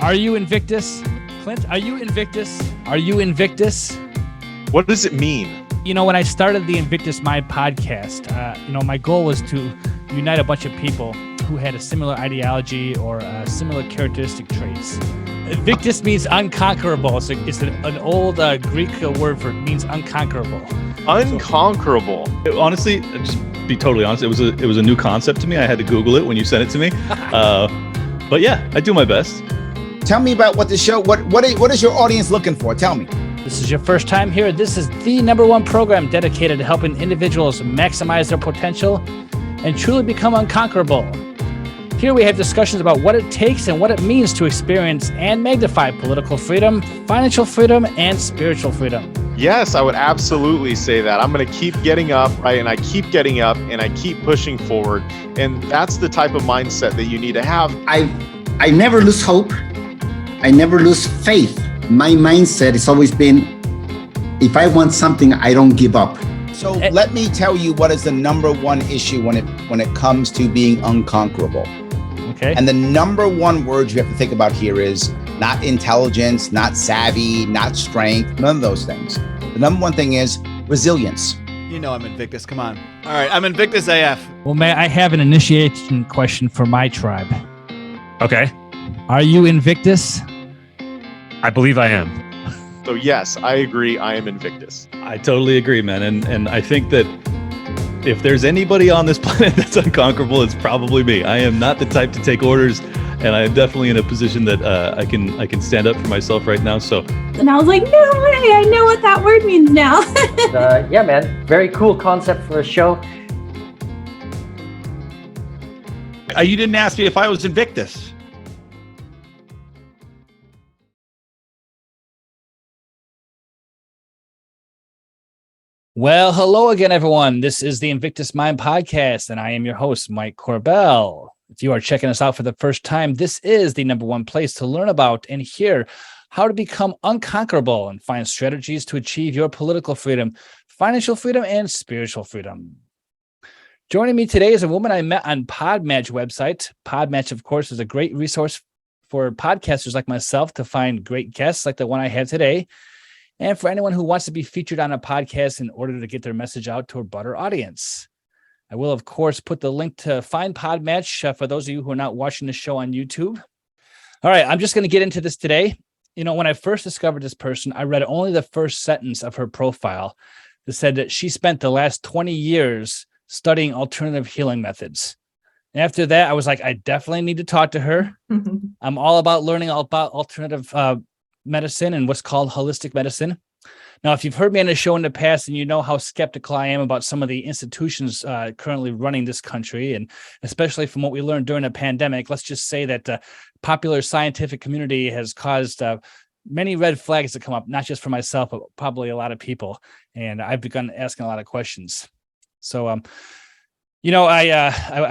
Are you Invictus? Clint, are you Invictus? Are you Invictus? What does it mean? You know, when I started the Invictus Mind podcast, my goal was to unite a bunch of people who had a similar ideology or similar characteristic traits. Invictus means unconquerable. It's an old Greek word for means unconquerable. Unconquerable. Honestly, just be totally honest, it was a new concept to me. I had to Google it when you sent it to me. But yeah, I do my best. Tell me about what the show. What is your audience looking for? Tell me. This is your first time here. This is the #1 program dedicated to helping individuals maximize their potential and truly become unconquerable. Here we have discussions about what it takes and what it means to experience and magnify political freedom, financial freedom, and spiritual freedom. Yes, I would absolutely say that. I'm going to keep getting up, right? And I keep getting up and I keep pushing forward. And that's the type of mindset that you need to have. I never lose hope. I never lose faith. My mindset has always been, if I want something, I don't give up. So let me tell you what is the #1 issue when it comes to being unconquerable. Okay. And the #1 word you have to think about here is not intelligence, not savvy, not strength, none of those things. The #1 thing is resilience. You know I'm Invictus, come on. All right, I'm Invictus AF. Well, Matt, I have an initiation question for my tribe. Okay. Are you Invictus? I believe I am. So yes, I agree. I am Invictus. I totally agree, man. And I think that if there's anybody on this planet that's unconquerable, it's probably me. I am not the type to take orders, and I am definitely in a position that I can stand up for myself right now. So. And I was like, no way, I know what that word means now. Yeah, man, very cool concept for a show. You didn't ask me if I was Invictus. Well, hello again, everyone. This is the Invictus Mind podcast, and I am your host, Mike Corbell. If you are checking us out for the first time, this is the #1 place to learn about and hear how to become unconquerable and find strategies to achieve your political freedom, financial freedom, and spiritual freedom. Joining me today is a woman I met on Podmatch website. Podmatch, of course, is a great resource for podcasters like myself to find great guests like the one I have today, and for anyone who wants to be featured on a podcast in order to get their message out to a broader audience. I will, of course, put the link to find Podmatch for those of you who are not watching the show on YouTube. All right, I'm just going to get into this today. You know, when I first discovered this person, I read only the first sentence of her profile that said that she spent the last 20 years studying alternative healing methods. And after that, I was like, I definitely need to talk to her. I'm all about learning all about alternative medicine and what's called holistic medicine. Now, if you've heard me on the show in the past and you know how skeptical I am about some of the institutions currently running this country, and especially from what we learned during the pandemic, let's just say that the popular scientific community has caused many red flags to come up, not just for myself, but probably a lot of people. And I've begun asking a lot of questions. So, I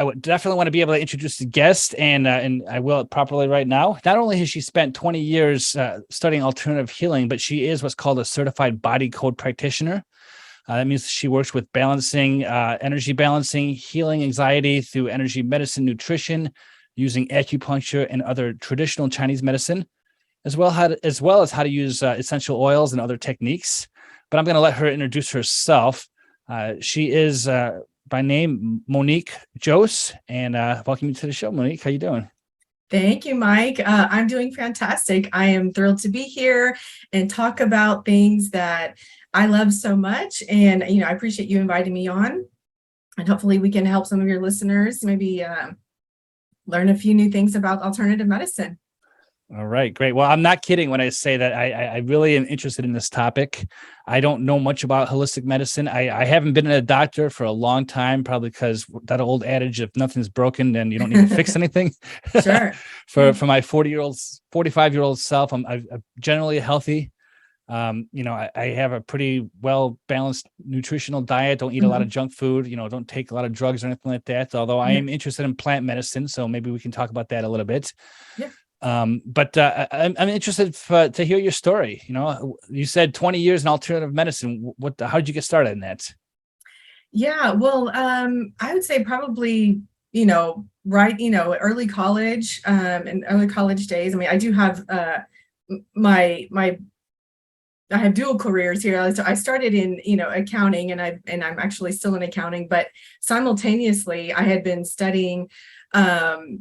would definitely want to be able to introduce the guest, and I will properly right now. Not only has she spent 20 years studying alternative healing, but she is what's called a Certified Body Code Practitioner. That means she works with balancing, energy balancing, healing anxiety through energy medicine, nutrition, using acupuncture and other traditional Chinese medicine, as well as how to use essential oils and other techniques. But I'm going to let her introduce herself. She is by name Monique Jose, and welcome you to the show, Monique. How you doing? Thank you, Mike. I'm doing fantastic. I am thrilled to be here and talk about things that I love so much. And, I appreciate you inviting me on, and hopefully we can help some of your listeners maybe learn a few new things about alternative medicine. All right, great. Well, I'm not kidding when I say that I really am interested in this topic. I don't know much about holistic medicine. I haven't been a doctor for a long time, probably because that old adage, if nothing's broken, then you don't need to fix anything. Sure. For my 45-year-old self, I'm generally healthy. I have a pretty well-balanced nutritional diet. Don't eat a lot of junk food, don't take a lot of drugs or anything like that. Although I am interested in plant medicine, so maybe we can talk about that a little bit. Yeah. But I'm interested to hear your story. You said 20 years in alternative medicine. How did you get started in that? Yeah, well, I would say probably, right, early college, and early college days. I mean, I do have my I have dual careers here. So I started in, accounting, and I'm actually still in accounting, but simultaneously I had been studying, all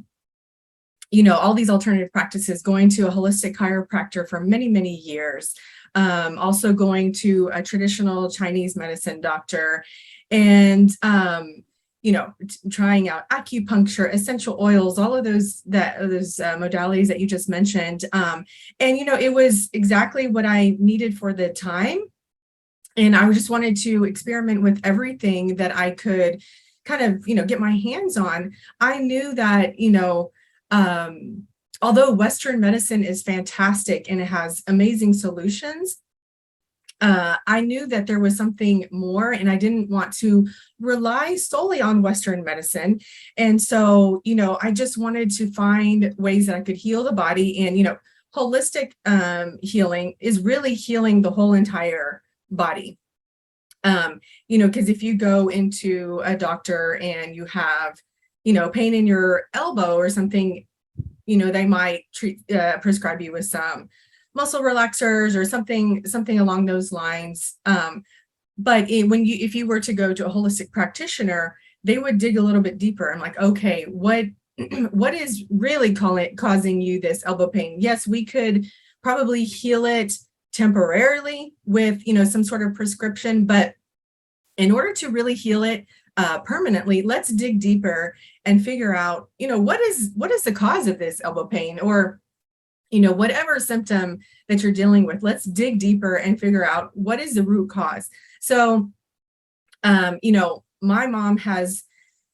these alternative practices, going to a holistic chiropractor for many, many years, also going to a traditional Chinese medicine doctor, and, trying out acupuncture, essential oils, all of those modalities that you just mentioned. And, it was exactly what I needed for the time. And I just wanted to experiment with everything that I could kind of, get my hands on. I knew that, although Western medicine is fantastic and it has amazing solutions, I knew that there was something more, and I didn't want to rely solely on Western medicine. And so, I just wanted to find ways that I could heal the body. And, holistic healing is really healing the whole entire body. Because if you go into a doctor and you have, pain in your elbow or something, they might prescribe you with some muscle relaxers or something along those lines. But if you were to go to a holistic practitioner, they would dig a little bit deeper. I'm like, okay, what is really causing you this elbow pain? Yes, we could probably heal it temporarily with, some sort of prescription, but in order to really heal it permanently, let's dig deeper and figure out, what is the cause of this elbow pain, or whatever symptom that you're dealing with. Let's dig deeper and figure out what is the root cause. So, my mom has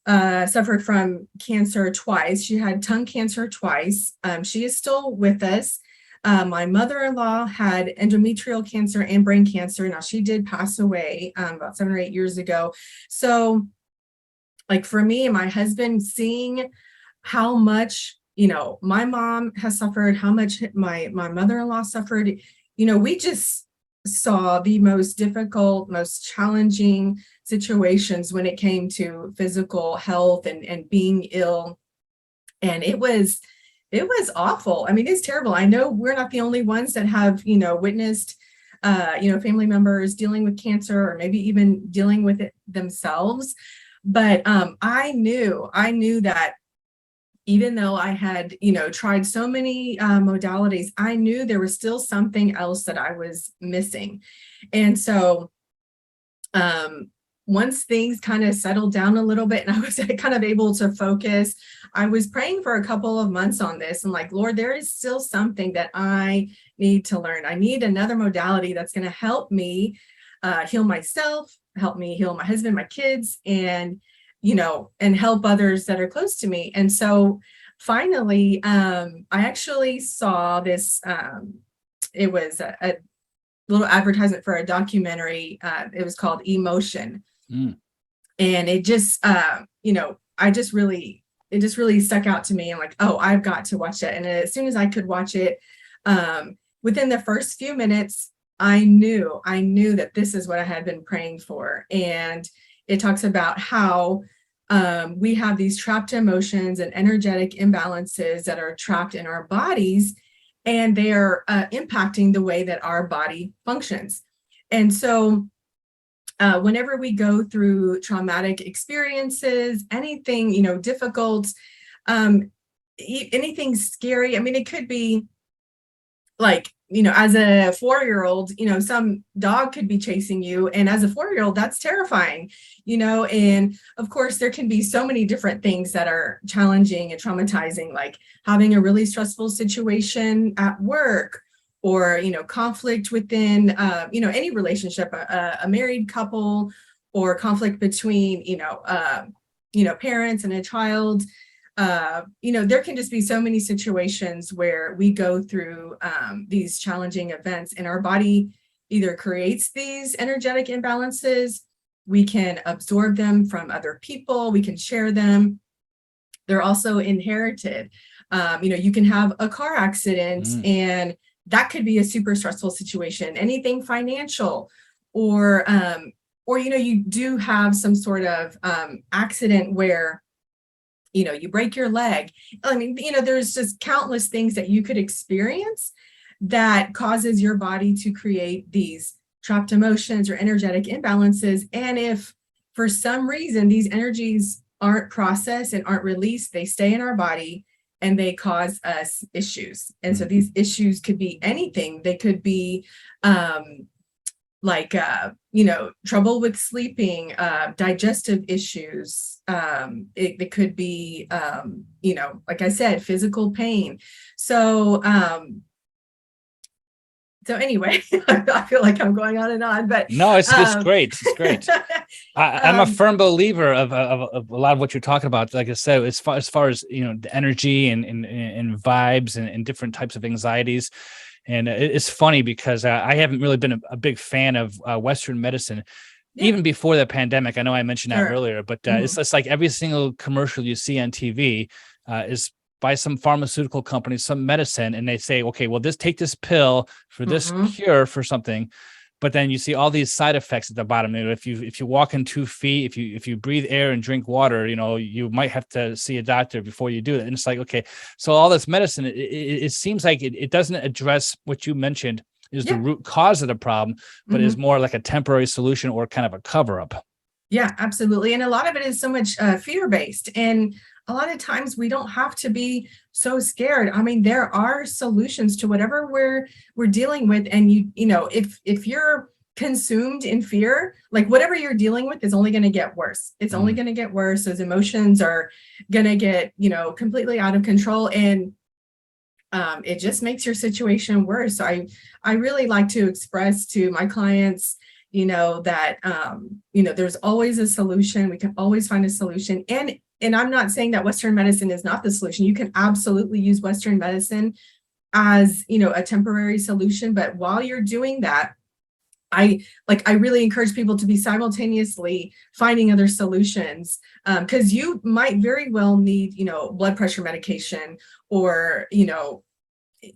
suffered from cancer twice. She had tongue cancer twice. She is still with us. My mother-in-law had endometrial cancer and brain cancer. Now, she did pass away about 7 or 8 years ago. So, like, for me and my husband, seeing how much, my mom has suffered, how much my mother-in-law suffered, we just saw the most difficult, most challenging situations when it came to physical health and being ill. And it was awful. I mean, it's terrible. I know we're not the only ones that have, witnessed, family members dealing with cancer, or maybe even dealing with it themselves. But I knew that even though I had, tried so many modalities, I knew there was still something else that I was missing. And so once things kind of settled down a little bit and I was kind of able to focus, I was praying for a couple of months on this, and like, Lord, there is still something that I need to learn. I need another modality that's going to help me heal myself, help me heal my husband, my kids, and and help others that are close to me. And so finally, I actually saw this, it was a little advertisement for a documentary. It was called Emotion. And it just, it just really stuck out to me. I'm like, oh, I've got to watch it. And as soon as I could watch it, within the first few minutes, I knew that this is what I had been praying for. And it talks about how we have these trapped emotions and energetic imbalances that are trapped in our bodies, and they are impacting the way that our body functions. And so whenever we go through traumatic experiences, anything, difficult, anything scary, I mean, it could be like, as a 4-year-old, some dog could be chasing you. And as a 4-year-old, that's terrifying, and of course, there can be so many different things that are challenging and traumatizing, like having a really stressful situation at work, or, conflict within, any relationship, a married couple, or conflict between, parents and a child. There can just be so many situations where we go through these challenging events, and our body either creates these energetic imbalances, we can absorb them from other people, we can share them. They're also inherited. You can have a car accident, and that could be a super stressful situation. Anything financial, or you do have some sort of accident where you break your leg. I mean, there's just countless things that you could experience that causes your body to create these trapped emotions or energetic imbalances. And if for some reason these energies aren't processed and aren't released, they stay in our body and they cause us issues. And so these issues could be anything. They could be trouble with sleeping, digestive issues. It could be, like I said, physical pain. So anyway, I feel like I'm going on and on, but no, it's great. It's great. I'm a firm believer of a lot of what you're talking about. Like I said, as far as the energy and vibes and different types of anxieties. And it's funny because I haven't really been a big fan of Western medicine, even before the pandemic. I know I mentioned that earlier, but it's just like every single commercial you see on TV is by some pharmaceutical company, some medicine, and they say, okay, well, take this pill for this cure for something. But then you see all these side effects at the bottom. If you walk in 2 feet, if you breathe air and drink water, you might have to see a doctor before you do that. And it's like, okay, so all this medicine, it seems like it doesn't address what you mentioned is the root cause of the problem, but is more like a temporary solution or kind of a cover up. Yeah, absolutely. And a lot of it is so much fear-based. And a lot of times we don't have to be so scared. I mean, there are solutions to whatever we're dealing with. And if you're consumed in fear, like whatever you're dealing with is only going to get worse. It's only going to get worse. Those emotions are going to get, completely out of control. And it just makes your situation worse. So I really like to express to my clients, that, there's always a solution. We can always find a solution. And I'm not saying that Western medicine is not the solution. You can absolutely use Western medicine as, a temporary solution. But while you're doing that, I really encourage people to be simultaneously finding other solutions, because you might very well need, blood pressure medication or,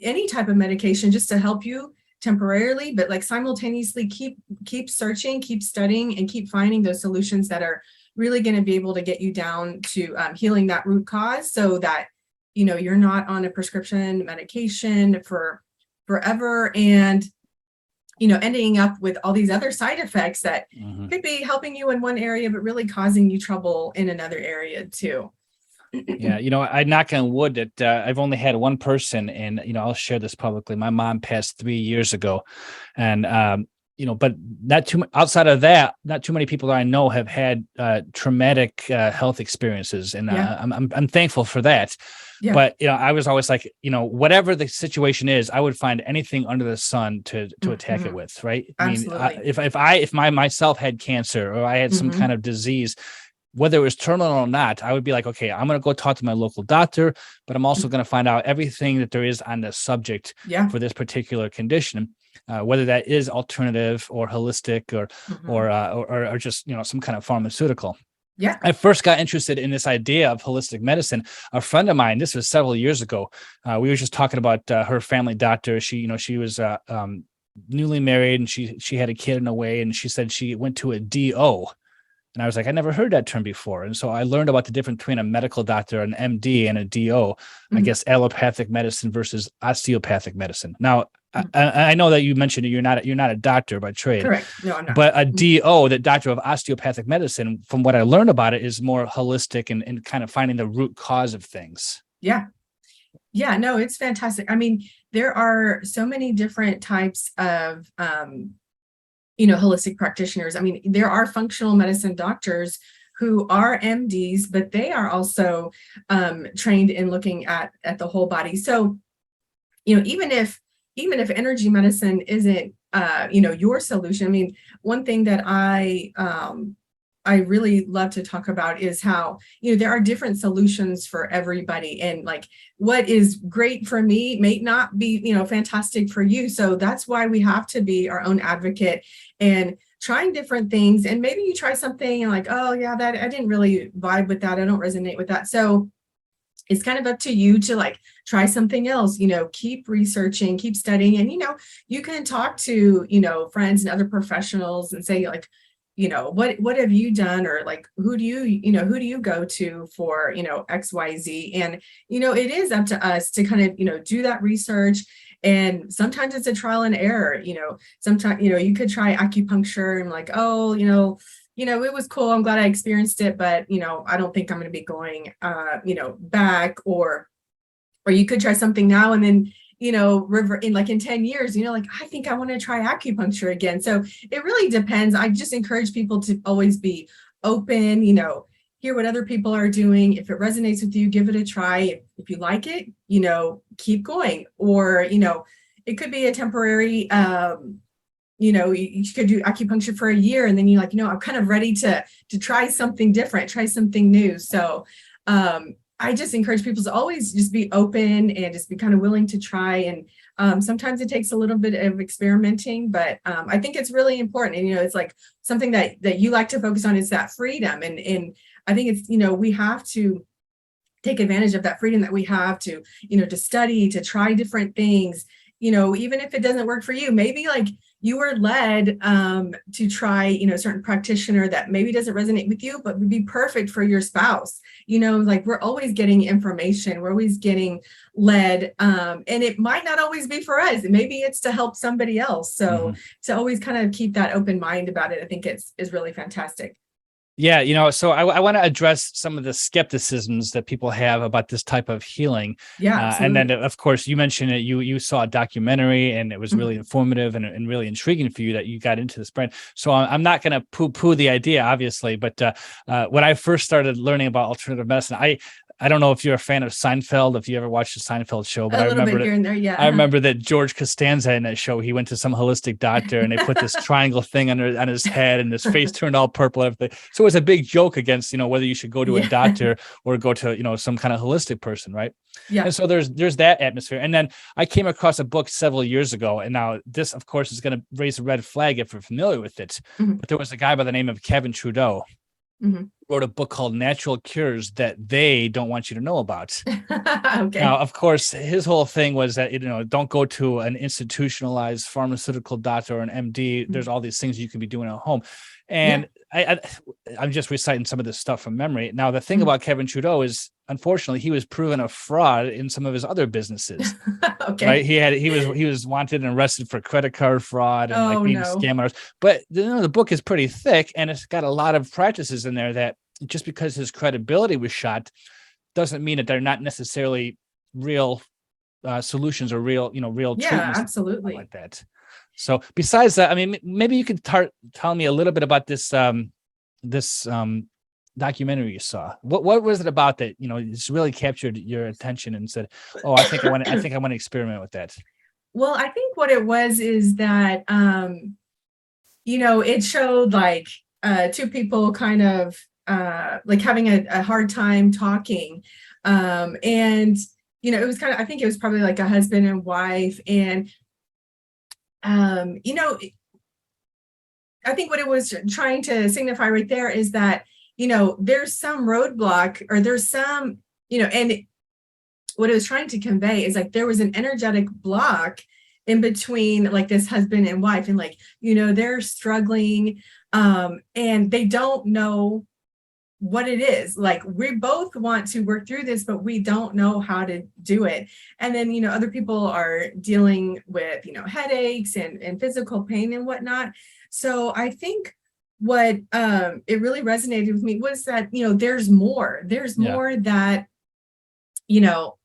any type of medication just to help you temporarily, but like simultaneously keep searching, keep studying, and keep finding those solutions that are really going to be able to get you down to healing that root cause, so that you're not on a prescription medication for forever and ending up with all these other side effects that could be helping you in one area but really causing you trouble in another area too. Yeah, I knock on wood that I've only had one person, and I'll share this publicly. My mom passed 3 years ago, and but not too outside of that, not too many people that I know have had traumatic health experiences, and I'm thankful for that. Yeah. But I was always like, whatever the situation is, I would find anything under the sun to attack it with, right? Absolutely. I mean, if I myself had cancer or I had some kind of disease, whether it was terminal or not, I would be like, okay, I'm going to go talk to my local doctor, but I'm also going to find out everything that there is on the subject for this particular condition, whether that is alternative or holistic or just, some kind of pharmaceutical. Yeah. I first got interested in this idea of holistic medicine. A friend of mine, this was several years ago, we were just talking about her family doctor. She was newly married, and she had a kid in a way, and she said she went to a DO. And I was like, I never heard that term before. And so I learned about the difference between a medical doctor, an MD, and a DO, I guess allopathic medicine versus osteopathic medicine. Now, I know that you mentioned you're not a doctor by trade. Correct. No, I'm not. But a DO, the doctor of osteopathic medicine, from what I learned about it, is more holistic and kind of finding the root cause of things. Yeah. Yeah, no, it's fantastic. I mean, there are so many different types of holistic practitioners. I mean, there are functional medicine doctors who are MDs, but they are also trained in looking at the whole body. So, even if energy medicine isn't, your solution, I mean, one thing that I really love to talk about is how, there are different solutions for everybody. And like what is great for me may not be, fantastic for you. So that's why we have to be our own advocate and trying different things. And maybe you try something and like, oh yeah, that I didn't really vibe with that. I don't resonate with that. So it's kind of up to you to like try something else, keep researching, keep studying. And, you can talk to, friends and other professionals and say like, what have you done, or like, who do you go to for, XYZ? And, it is up to us to kind of, do that research. And sometimes it's a trial and error, sometimes, you could try acupuncture and like, oh, it was cool. I'm glad I experienced it, but, I don't think I'm going to be going, back, or you could try something now and then, in 10 years, like, I think I want to try acupuncture again. So it really depends. I just encourage people to always be open, hear what other people are doing. If it resonates with you, give it a try. If you like it, keep going. Or, it could be a temporary, you could do acupuncture for a year, and then you're like, I'm kind of ready to try something different, try something new. So, I just encourage people to always just be open and just be kind of willing to try. And sometimes it takes a little bit of experimenting, but I think it's really important. And, it's like something that you like to focus on is that freedom. And I think it's, we have to take advantage of that freedom that we have to, to study, to try different things, even if it doesn't work for you. Maybe like you were led to try, a certain practitioner that maybe doesn't resonate with you, but would be perfect for your spouse. Like we're always getting information, we're always getting led, and it might not always be for us. Maybe it's to help somebody else. So to always kind of keep that open mind about it, I think is really fantastic. Yeah, so I want to address some of the skepticisms that people have about this type of healing. Yeah, and then, of course, you mentioned it. You saw a documentary, and it was really informative and really intriguing for you that you got into this brand. So I'm not going to poo-poo the idea, obviously, but when I first started learning about alternative medicine, I don't know if you're a fan of Seinfeld, if you ever watched the Seinfeld show, but I remember here and there, yeah. I remember that George Costanza in that show, he went to some holistic doctor and they put this triangle thing on his head and his face turned all purple and everything. So it was a big joke against, whether you should go to a doctor or go to, some kind of holistic person, right? Yeah. And so there's that atmosphere. And then I came across a book several years ago, and now this, of course, is going to raise a red flag if you're familiar with it. But there was a guy by the name of Kevin Trudeau. Wrote a book called Natural Cures that they don't want you to know about. Okay. Now, of course, his whole thing was that, don't go to an institutionalized pharmaceutical doctor or an MD. There's all these things you can be doing at home. And I'm just reciting some of this stuff from memory. Now, the thing about Kevin Trudeau is, unfortunately, he was proven a fraud in some of his other businesses. Okay. Right? He was wanted and arrested for credit card fraud and being a scammer. But the book is pretty thick, and it's got a lot of practices in there that just because his credibility was shot doesn't mean that they're not necessarily real solutions or real treatments. Yeah, absolutely. Like that. So besides that, I mean, maybe you could tell me a little bit about this documentary you saw. What was it about that it's really captured your attention and said, "Oh, I think I want to experiment with that"? Well, I think what it was is that it showed like two people kind of like having a hard time talking, and it was kind of, I think it was probably like a husband and wife, and I think what it was trying to signify right there is that, there's some roadblock, or there's some, and what it was trying to convey is like there was an energetic block in between like this husband and wife, and like, they're struggling, and they don't know what it is. Like, we both want to work through this, but we don't know how to do it. And then, other people are dealing with, headaches and physical pain and whatnot. So I think what it really resonated with me was that, there's more that,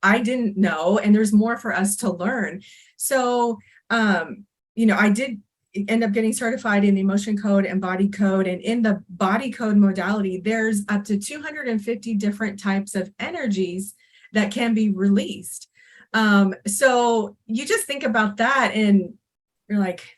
I didn't know, and there's more for us to learn. So, I did end up getting certified in the emotion code and body code. And in the body code modality, there's up to 250 different types of energies that can be released. So you just think about that and you're like,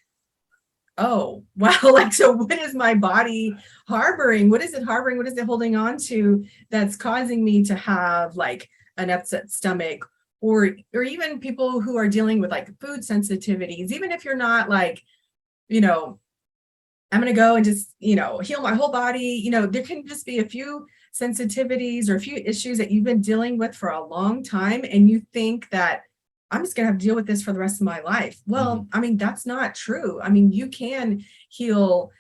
oh, wow, like, so what is my body harboring? What is it harboring? What is it holding on to that's causing me to have like an upset stomach, or even people who are dealing with like food sensitivities, even if you're not like, I'm going to go and just, heal my whole body. There can just be a few sensitivities or a few issues that you've been dealing with for a long time, and you think that I'm just going to have to deal with this for the rest of my life. Well, I mean, that's not true. I mean, you can heal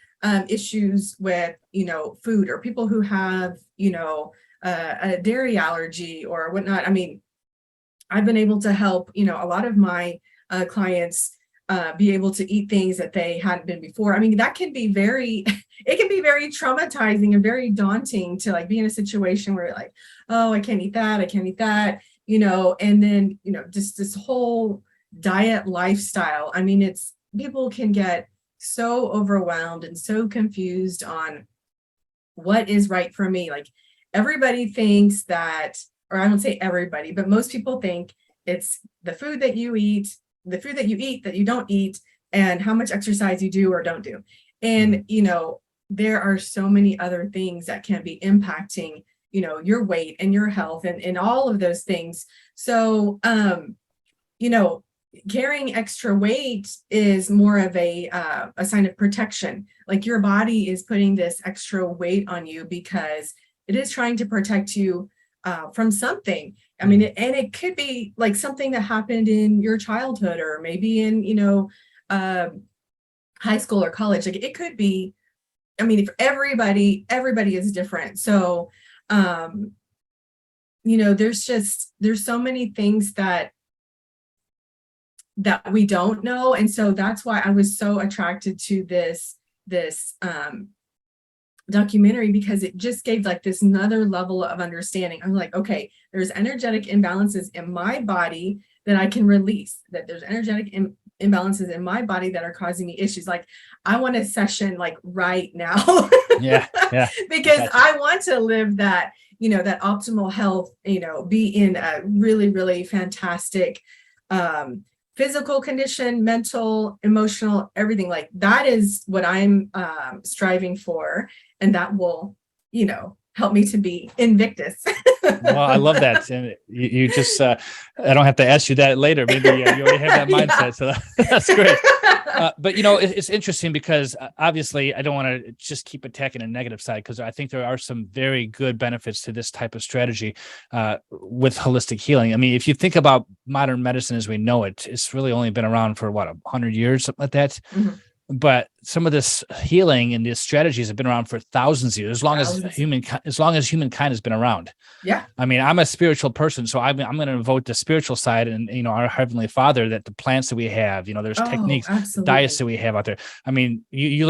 issues with, food, or people who have, a dairy allergy or whatnot. I mean, I've been able to help, a lot of my clients be able to eat things that they hadn't been before. I mean, that can be it can be very traumatizing and very daunting to like be in a situation where you're like, oh, I can't eat that, and then, just this whole diet lifestyle. I mean, people can get so overwhelmed and so confused on what is right for me. Like, everybody thinks that, or I won't say everybody, but most people think it's the food that you eat, that you don't eat, and how much exercise you do or don't do. And, there are so many other things that can be impacting, your weight and your health and all of those things. So, carrying extra weight is more of a sign of protection. Like, your body is putting this extra weight on you because it is trying to protect you from something. I mean, it could be like something that happened in your childhood, or maybe in, high school or college. Like, it could be, I mean, if everybody is different. So, there's so many things that we don't know. And so that's why I was so attracted to this documentary, because it just gave like this another level of understanding. I'm like, okay, there's energetic imbalances in my body that I can release, that there's energetic imbalances in my body that are causing me issues. Like, I want a session like right now. Yeah. Because Gotcha. I want to live that, that optimal health, be in a really, really fantastic physical condition, mental, emotional, everything. Like, that is what I'm striving for. And that will, help me to be Invictus. Well, I love that. And you just, I don't have to ask you that later. Maybe you already have that mindset. So that's great. But, it's interesting because obviously I don't want to just keep attacking a negative side, because I think there are some very good benefits to this type of strategy with holistic healing. I mean, if you think about modern medicine as we know it, it's really only been around for 100 years, something like that. Mm-hmm. But some of this healing and these strategies have been around for thousands of years, as long as humankind has been around. Yeah. I mean, I'm a spiritual person, so I'm going to vote the spiritual side and, our Heavenly Father, that the plants that we have, there's techniques, diets that we have out there. I mean, you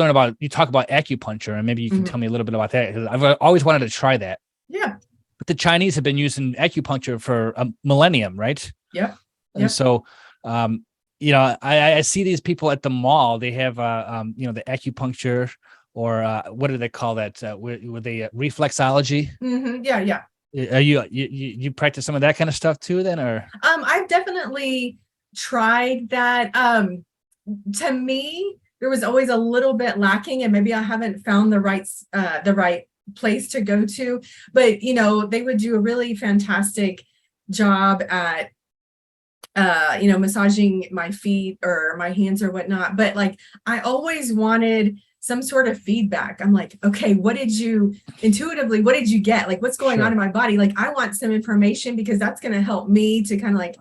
talk about acupuncture, and maybe you can tell me a little bit about that, because I've always wanted to try that. Yeah. But the Chinese have been using acupuncture for a millennium, right? Yeah. And so, I see these people at the mall. They have, the acupuncture, or what do they call that? Were they reflexology? Mm-hmm. Yeah. Are you practice some of that kind of stuff too, then, or? I've definitely tried that. To me, there was always a little bit lacking, and maybe I haven't found the right place to go to. But they would do a really fantastic job at massaging my feet or my hands or whatnot. But like, I always wanted some sort of feedback. I'm like, okay, what did you get? Like, what's going on in my body? Like, I want some information, because that's going to help me to kind of like,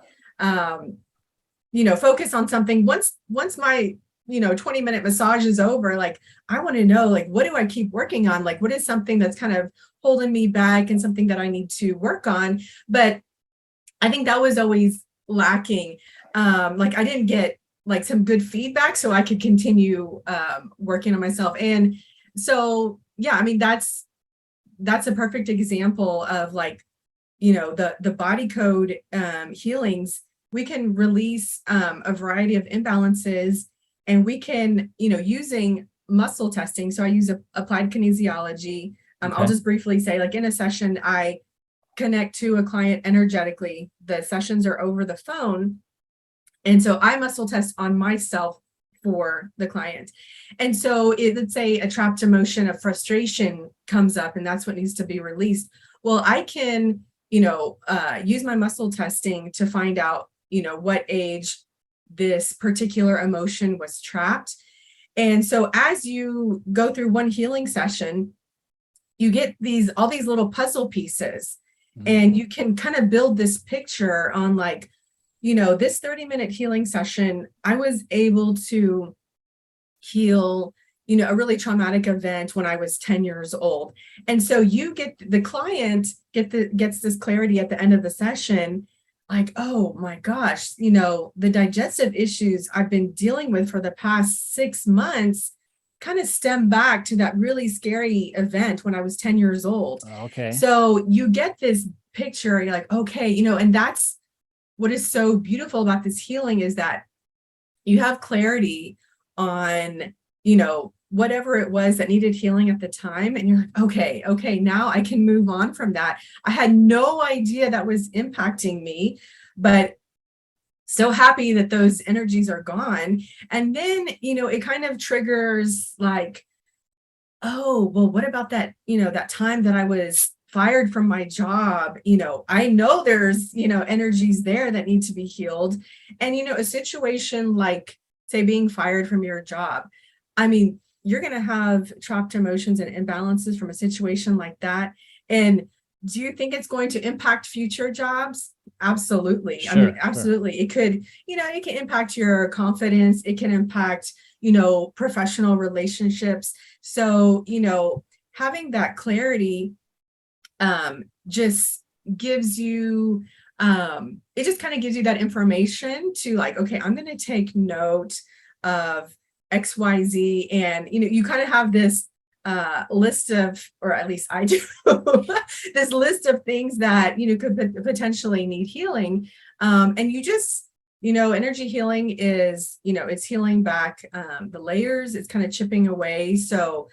focus on something. Once my, 20-minute massage is over, like, I want to know, like, what do I keep working on? Like, what is something that's kind of holding me back and something that I need to work on? But I think that was always lacking. Like, I didn't get like some good feedback so I could continue working on myself. And so, yeah, I mean, that's a perfect example of like, the body code healings. We can release a variety of imbalances, and we can, using muscle testing. So I use applied kinesiology. Okay. I'll just briefly say, like, in a session, I connect to a client energetically. The sessions are over the phone. And so I muscle test on myself for the client. And so let's say a trapped emotion of frustration comes up, and that's what needs to be released. Well, I can, use my muscle testing to find out, what age this particular emotion was trapped. And so as you go through one healing session, you get all these little puzzle pieces, and you can kind of build this picture on like, this 30-minute healing session, I was able to heal, a really traumatic event when I was 10 years old. And so the client gets this clarity at the end of the session, like, oh my gosh, the digestive issues I've been dealing with for the past 6 months kind of stem back to that really scary event when I was 10 years old. Okay. So you get this picture, you're like, okay, and that's what is so beautiful about this healing, is that you have clarity on, whatever it was that needed healing at the time. And you're like, okay, now I can move on from that. I had no idea that was impacting me, but so happy that those energies are gone. And then, it kind of triggers like, oh, well, what about that, that time that I was fired from my job? I know there's, energies there that need to be healed. And, a situation like, say, being fired from your job, I mean, you're going to have trapped emotions and imbalances from a situation like that. And do you think it's going to impact future jobs? Absolutely. Sure, I mean, absolutely. Sure. It could, it can impact your confidence. It can impact, professional relationships. So, having that clarity just gives you, it just kind of gives you that information to like, okay, I'm going to take note of XYZ. And, you kind of have this list of, or at least I do, this list of things that, could potentially need healing. And you just, energy healing is, it's healing back the layers, it's kind of chipping away. So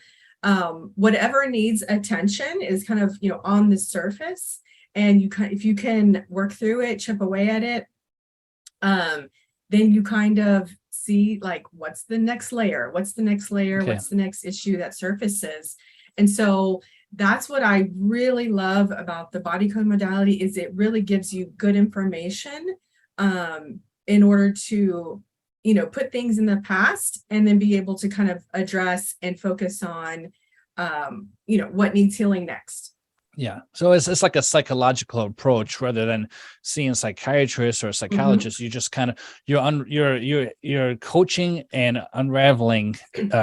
whatever needs attention is kind of, on the surface, and if you can work through it, chip away at it, then you kind of see like, what's the next layer? What's the next layer? Okay. What's the next issue that surfaces? And so that's what I really love about the body code modality, is it really gives you good information in order to, put things in the past and then be able to kind of address and focus on, what needs healing next. Yeah. So it's like a psychological approach rather than seeing a psychiatrist or a psychologist. You just kind of, you're coaching and unraveling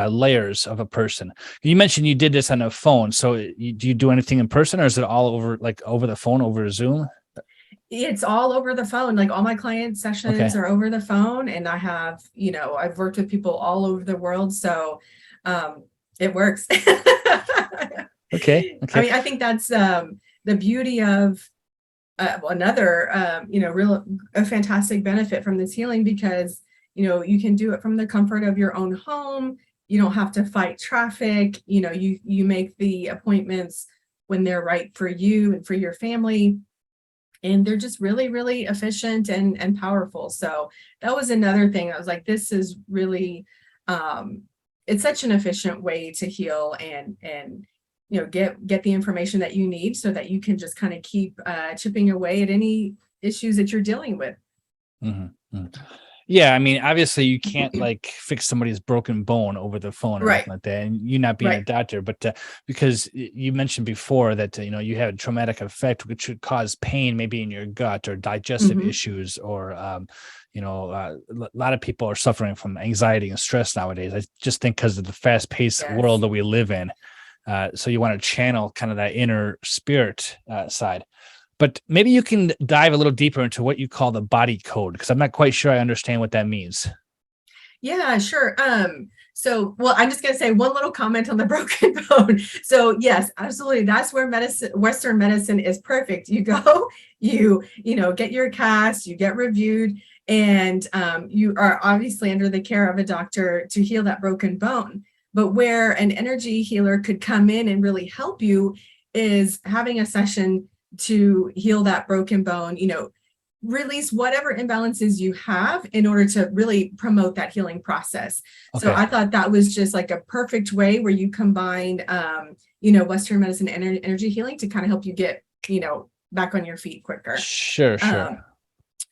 layers of a person. You mentioned you did this on a phone. So do you do anything in person, or is it all over, like over the phone, over Zoom? It's all over the phone. Like all my client sessions are over the phone, and I have, I've worked with people all over the world. So it works. Okay. I mean, I think that's the beauty of another, a fantastic benefit from this healing, because, you can do it from the comfort of your own home. You don't have to fight traffic. You make the appointments when they're right for you and for your family. And they're just really, really efficient and powerful. So that was another thing. I was like, this is really, it's such an efficient way to heal and get the information that you need, so that you can just kind of keep chipping away at any issues that you're dealing with. Mm-hmm. Yeah, I mean, obviously you can't like fix somebody's broken bone over the phone or anything like that, and you not being a doctor, but because you mentioned before that you had a traumatic effect which could cause pain maybe in your gut or digestive issues, or a lot of people are suffering from anxiety and stress nowadays. I just think because of the fast-paced world that we live in. So you want to channel kind of that inner spirit side. But maybe you can dive a little deeper into what you call the body code, because I'm not quite sure I understand what that means. Yeah, sure. So, well, I'm just going to say one little comment on the broken bone. So yes, absolutely. That's where Western medicine is perfect. You go, you get your cast, you get reviewed, and you are obviously under the care of a doctor to heal that broken bone. But where an energy healer could come in and really help you is having a session to heal that broken bone, release whatever imbalances you have in order to really promote that healing process. Okay. So I thought that was just like a perfect way where you combined, Western medicine and energy healing to kind of help you get, back on your feet quicker. Sure.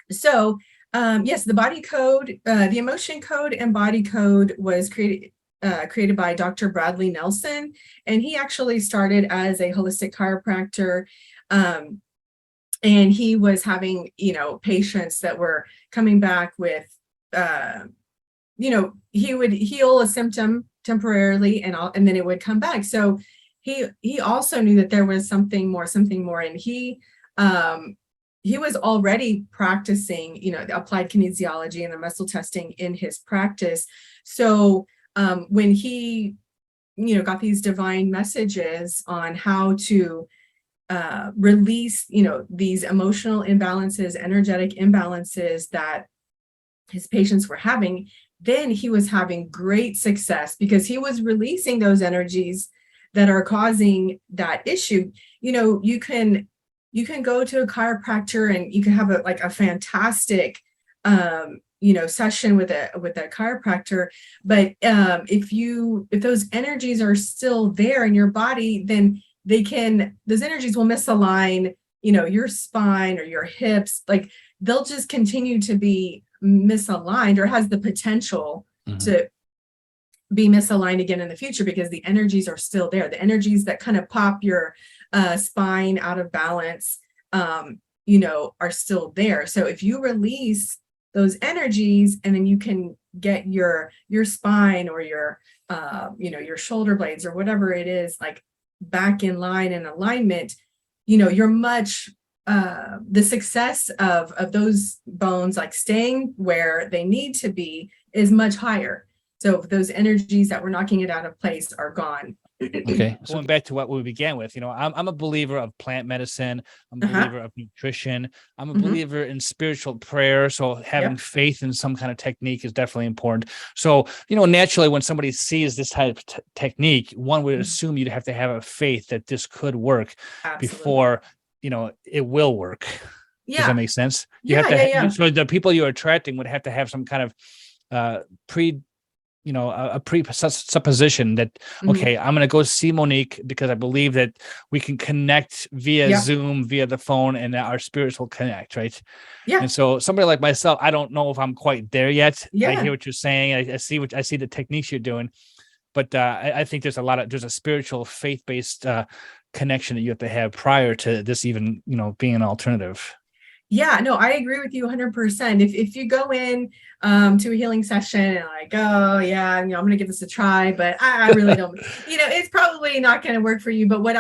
So yes, the body code, the emotion code and body code was created by Dr. Bradley Nelson, and he actually started as a holistic chiropractor. And he was having, patients that were coming back with, he would heal a symptom temporarily, and then it would come back. So he also knew that there was something more, and he was already practicing, the applied kinesiology and the muscle testing in his practice. So when he, got these divine messages on how to release, these emotional imbalances, energetic imbalances that his patients were having, then he was having great success because he was releasing those energies that are causing that issue. You can go to a chiropractor and you can have a fantastic session with a chiropractor, but if those energies are still there in your body, then those energies will misalign, your spine or your hips. Like, they'll just continue to be misaligned, or has the potential to be misaligned again in the future, because the energies are still there. The energies that kind of pop your spine out of balance, are still there. So if you release those energies, and then you can get your spine or your shoulder blades or whatever it is, like, back in line and alignment, you're much the success of those bones, like, staying where they need to be, is much higher. So those energies that were knocking it out of place are gone. Okay. So going back to what we began with, I'm a believer of plant medicine. I'm a believer of nutrition. I'm a believer in spiritual prayer. So having faith in some kind of technique is definitely important. So, naturally, when somebody sees this type of technique, one would assume you'd have to have a faith that this could work before, it will work. Yeah. Does that make sense? You Yeah, have to. yeah. So the people you're attracting would have to have some kind of a presupposition that, okay, I'm going to go see Monique because I believe that we can connect via Zoom, via the phone, and that our spirits will connect, right? Yeah. And so somebody like myself, I don't know if I'm quite there yet. Yeah. I hear what you're saying. I see the techniques you're doing, but I think there's a spiritual, faith-based connection that you have to have prior to this even, being an alternative. Yeah, no, I agree with you 100%. If you go in to a healing session and like, oh yeah, I'm going to give this a try, but I really don't, it's probably not going to work for you. But what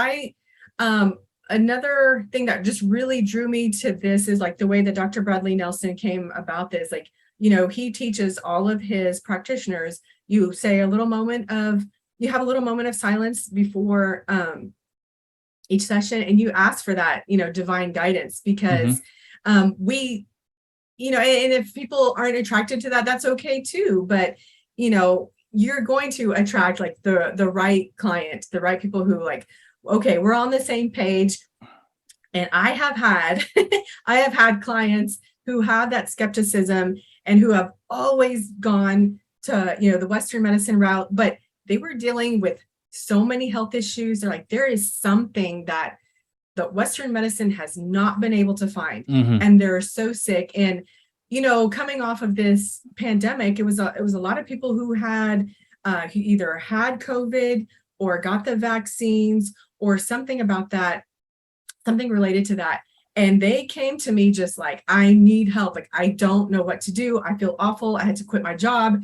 another thing that just really drew me to this is, like, the way that Dr. Bradley Nelson came about this. Like, he teaches all of his practitioners, you have a little moment of silence before each session, and you ask for that, divine guidance, because and if people aren't attracted to that, that's okay too. But, you're going to attract, like, the right client, the right people who, like, okay, we're on the same page. And I have had clients who have that skepticism and who have always gone to, the Western medicine route, but they were dealing with so many health issues. They're like, there is something that the Western medicine has not been able to find, and they're so sick. And, coming off of this pandemic, it was a lot of people who had who either had COVID or got the vaccines or something related to that. And they came to me just like, I need help. Like, I don't know what to do. I feel awful. I had to quit my job,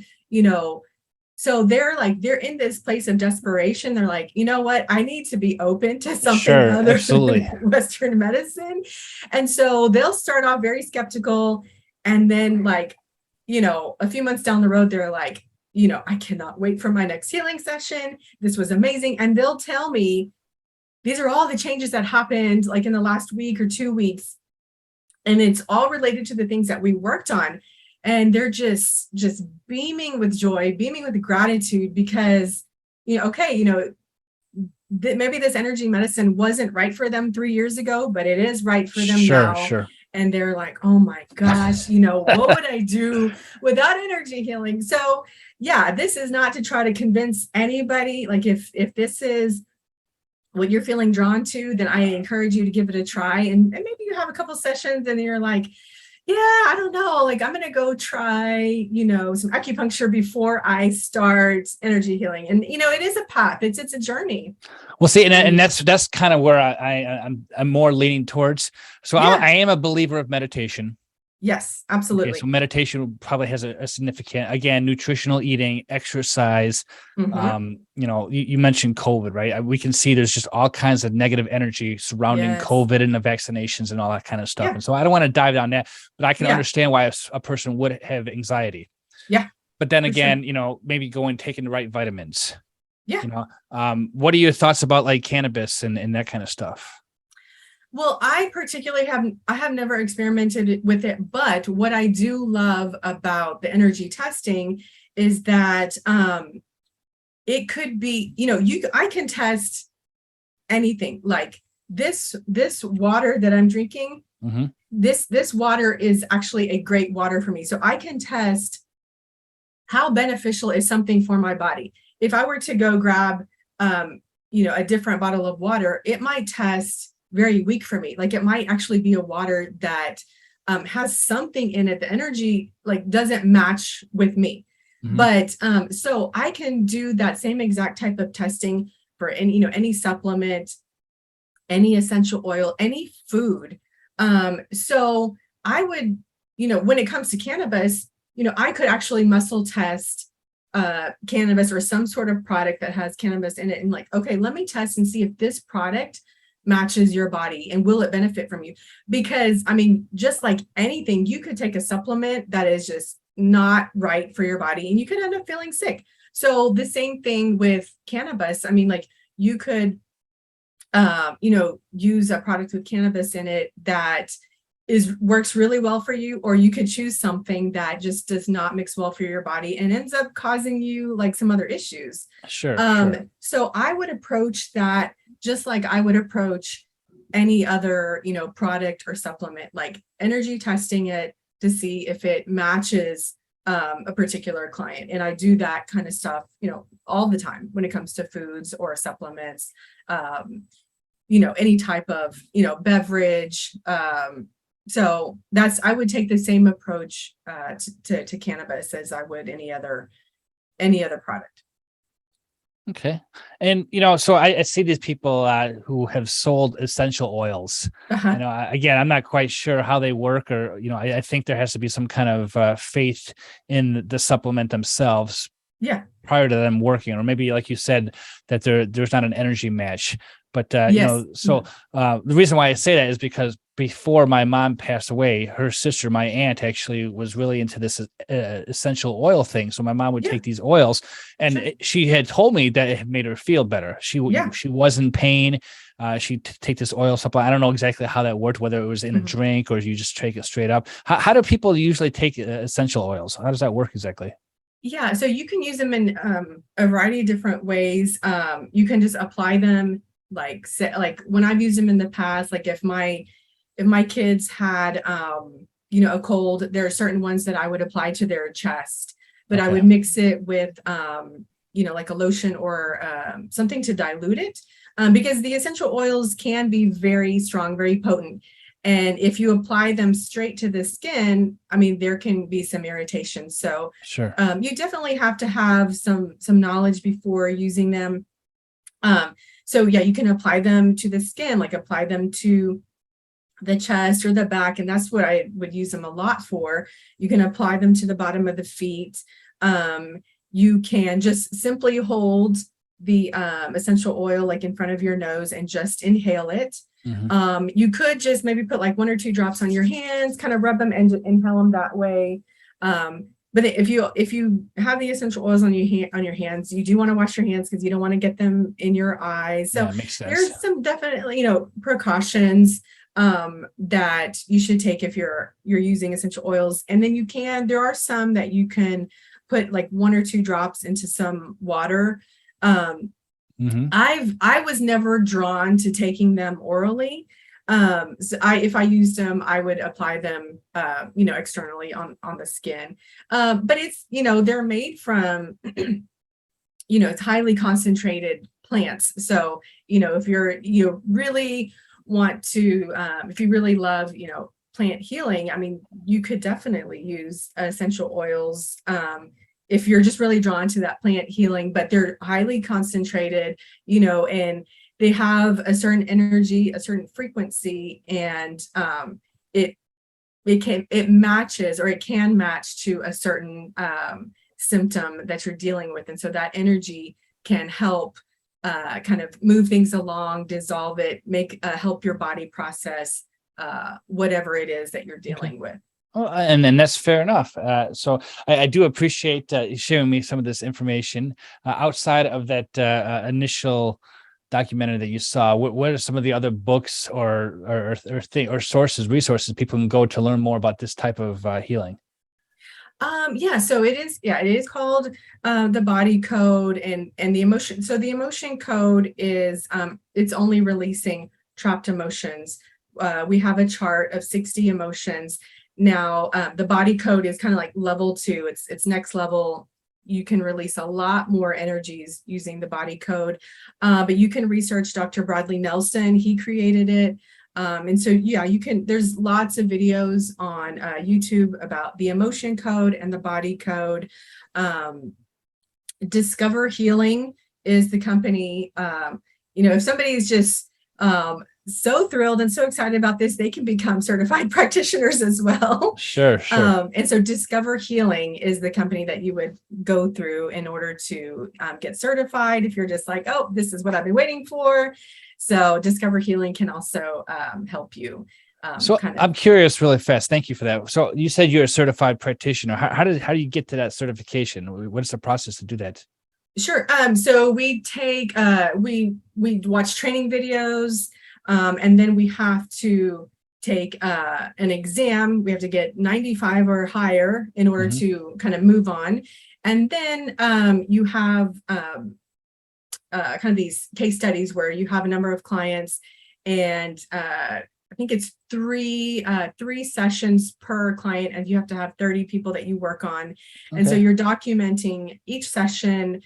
So they're in this place of desperation. They're like, you know what? I need to be open to something other than Western medicine. And so they'll start off very skeptical. And then, like, a few months down the road, they're like, I cannot wait for my next healing session. This was amazing. And they'll tell me, these are all the changes that happened, like, in the last week or 2 weeks. And it's all related to the things that we worked on. And they're just beaming with joy, beaming with gratitude, because, maybe this energy medicine wasn't right for them 3 years ago, but it is right for them now. Sure. And they're like, oh my gosh, what would I do without energy healing? So yeah, this is not to try to convince anybody. Like, if this is what you're feeling drawn to, then I encourage you to give it a try. And maybe you have a couple sessions and you're like, yeah, I don't know, like, I'm going to go try, some acupuncture before I start energy healing. And, it is a path. It's a journey. Well, see, and that's kind of where I'm more leaning towards. So I am a believer of meditation. Yes, Okay, absolutely. so meditation probably has a significant, again, nutritional eating, exercise. Mhm. You mentioned COVID, right? We can see there's just all kinds of negative energy surrounding Yes. COVID and the vaccinations and all that kind of stuff. Yeah. And so I don't want to dive down that, but I can Yeah. understand why a person would have anxiety. Yeah. But then For sure. again, maybe go and taking the right vitamins. Yeah. What are your thoughts about like cannabis and that kind of stuff? Well, I particularly have never experimented with it, but what I do love about the energy testing is that it could be, I can test anything. Like this water that I'm drinking, Mm-hmm. this water is actually a great water for me. So I can test how beneficial is something for my body. If I were to go grab a different bottle of water, it might test very weak for me. Like it might actually be a water that has something in it. The energy like doesn't match with me. Mm-hmm. But so I can do that same exact type of testing for any supplement, any essential oil, any food. So I would, when it comes to cannabis, I could actually muscle test cannabis or some sort of product that has cannabis in it, and like, okay, let me test and see if this product matches your body and will it benefit from you. Because I mean, just like anything, you could take a supplement that is just not right for your body and you could end up feeling sick. So the same thing with cannabis. I mean, like you could use a product with cannabis in it that works really well for you, or you could choose something that just does not mix well for your body and ends up causing you like some other issues. Sure. So I would approach that just like I would approach any other, product or supplement, like energy testing it to see if it matches a particular client. And I do that kind of stuff, all the time when it comes to foods or supplements, any type of, beverage. So I would take the same approach to cannabis as I would any other product. Okay. And, so I see these people who have sold essential oils. Uh-huh. Again, I'm not quite sure how they work, or, I think there has to be some kind of faith in the supplement themselves. Yeah. Prior to them working, or maybe like you said, that there's not an energy match. But Yes. the reason why I say that is because before my mom passed away, her sister, my aunt, actually was really into this essential oil thing. So my mom would take these oils, and she had told me that it had made her feel better. She was in pain. She'd take this oil supplement. I don't know exactly how that worked, whether it was in a drink or you just take it straight up. How do people usually take essential oils? How does that work exactly? Yeah, so you can use them in a variety of different ways. You can just apply them like when I've used them in the past, like if my kids had a cold, there are certain ones that I would apply to their chest, but I would mix it with like a lotion or something to dilute it, because the essential oils can be very strong, very potent. And if you apply them straight to the skin, I mean, there can be some irritation. So sure, you definitely have to have some knowledge before using them. So yeah, you can apply them to the skin, like apply them to the chest or the back, and that's what I would use them a lot for. You can apply them to the bottom of the feet. You can just simply hold the essential oil like in front of your nose and just inhale it. You could just maybe put like 1 or 2 drops on your hands, kind of rub them and inhale them that way. But if you have the essential oils on your hands, you do want to wash your hands because you don't want to get them in your eyes. So makes sense. There's some definitely precautions that you should take if you're using essential oils. And then there are some that you can put like 1 or 2 drops into some water. I was never drawn to taking them orally. So if I used them, I would apply them, externally on the skin. But it's, they're made from, it's highly concentrated plants. So, if you really want to, if you really love, plant healing, I mean, you could definitely use essential oils, if you're just really drawn to that plant healing, but they're highly concentrated, and they have a certain energy, a certain frequency, and it matches, or it can match to a certain symptom that you're dealing with. And so that energy can help kind of move things along, dissolve it, help your body process whatever it is that you're dealing with. Oh, and then that's fair enough. So I do appreciate you sharing me some of this information. Outside of that initial documentary that you saw, what are some of the other books or resources people can go to learn more about this type of healing? So it is called the body code and the emotion. So the emotion code is it's only releasing trapped emotions. We have a chart of 60 emotions. Now, the body code is kind of like level 2. It's next level. You can release a lot more energies using the body code. But you can research Dr. Bradley Nelson. He created it. And so, there's lots of videos on YouTube about the emotion code and the body code. Discover Healing is the company. If somebody is just so thrilled and so excited about this, they can become certified practitioners as well. Sure. And so Discover Healing is the company that you would go through in order to get certified if you're just like, oh, this is what I've been waiting for. So Discover Healing can also help you. I'm curious really fast. Thank you for that. So you said you're a certified practitioner. How do you get to that certification? What is the process to do that? Sure. So we take, we watch training videos, and then we have to take an exam. We have to get 95 or higher in order to kind of move on. And then you have kind of these case studies where you have a number of clients, and I think it's three sessions per client, and you have to have 30 people that you work on. And so you're documenting each session.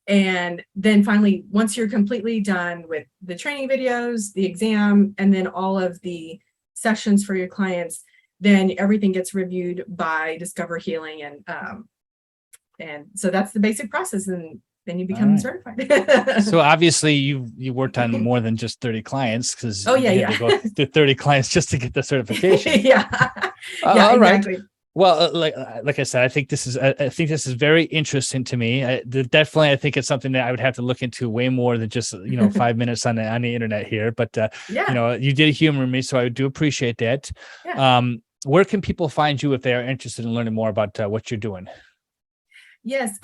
And then finally, once you're completely done with the training videos, the exam, and then all of the sessions for your clients, then everything gets reviewed by Discover Healing. And so that's the basic process. And then you become certified. So obviously you worked on more than just 30 clients, because you had to go through 30 clients just to get the certification. All right. Exactly. Well, like I said, I think this is very interesting to me. Definitely, I think it's something that I would have to look into way more than just 5 minutes on the internet here. But you did humor me, so I do appreciate that. Where can people find you if they are interested in learning more about what you're doing? Yes.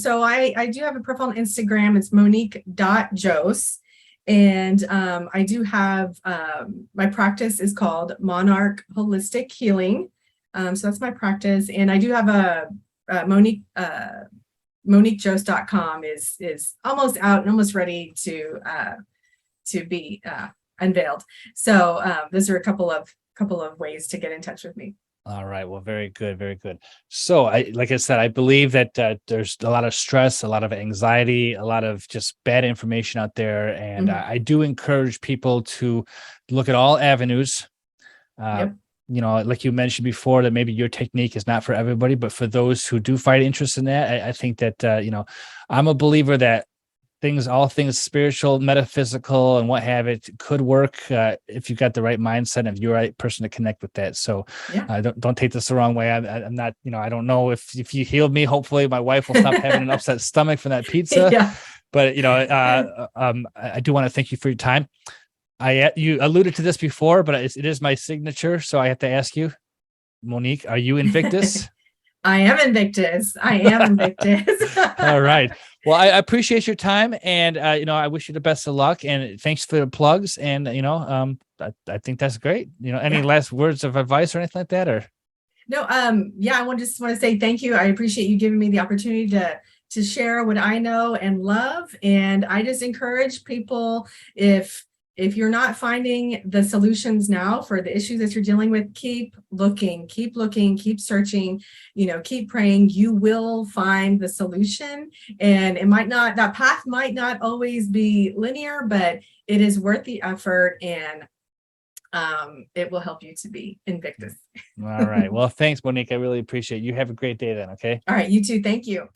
So I do have a profile on Instagram. It's Monique.Jose. And I do have my practice is called Monarch Holistic Healing. So that's my practice. And I do have a Monique, MoniqueJose.com is almost out and almost ready to be unveiled. So those are a couple of ways to get in touch with me. All right. Well, very good. Very good. So like I said, I believe that there's a lot of stress, a lot of anxiety, a lot of just bad information out there. And I do encourage people to look at all avenues. Like you mentioned before, that maybe your technique is not for everybody, but for those who do find interest in that, I think that, I'm a believer that all things spiritual, metaphysical, and what have it could work if you've got the right mindset and if you're the right person to connect with that. So don't take this the wrong way. I'm not, I don't know if you healed me, hopefully my wife will stop having an upset stomach from that pizza. But, I do want to thank you for your time. You alluded to this before, but it is my signature. So I have to ask you, Monique, are you Invictus? I am Invictus. All right. Well, I appreciate your time, and I wish you the best of luck, and thanks for the plugs. And I think that's great. Any last words of advice or anything like that, or? No. I just want to say thank you. I appreciate you giving me the opportunity to share what I know and love. And I just encourage people, if you're not finding the solutions now for the issues that you're dealing with, keep looking, keep searching, keep praying. You will find the solution. And that path might not always be linear, but it is worth the effort, and it will help you to be Invictus. All right. Well, thanks, Monique. I really appreciate it. You have a great day then. Okay. All right. You too. Thank you.